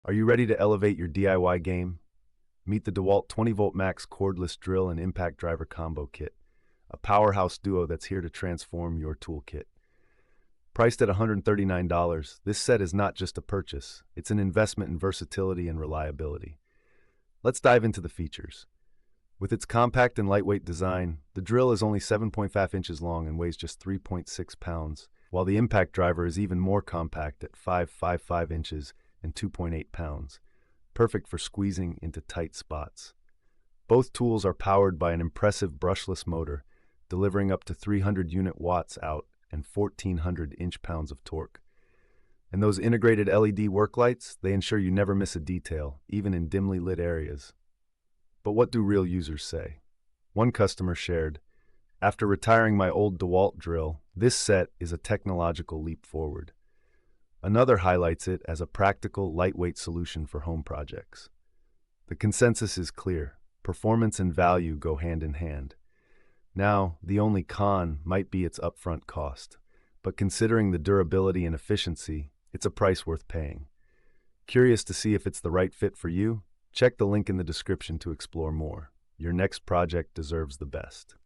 Are you ready to elevate your DIY game? Meet the DEWALT 20V MAX Cordless Drill and Impact Driver Combo Kit, a powerhouse duo that's here to transform your toolkit. Priced at $139, this set is not just a purchase, it's an investment in versatility and reliability. Let's dive into the features. With its compact and lightweight design, the drill is only 7.5 inches long and weighs just 3.6 pounds, while the impact driver is even more compact at 5.55 inches and 2.8 pounds, perfect for squeezing into tight spots. Both tools are powered by an impressive brushless motor, delivering up to 300 unit watts out and 1,400 inch-pounds of torque. And those integrated LED work lights, they ensure you never miss a detail, even in dimly lit areas. But what do real users say? One customer shared, "After retiring my old DEWALT drill, this set is a technological leap forward." Another highlights it as a practical, lightweight solution for home projects. The consensus is clear: performance and value go hand in hand. Now, the only con might be its upfront cost, but considering the durability and efficiency, it's a price worth paying. Curious to see if it's the right fit for you? Check the link in the description to explore more. Your next project deserves the best.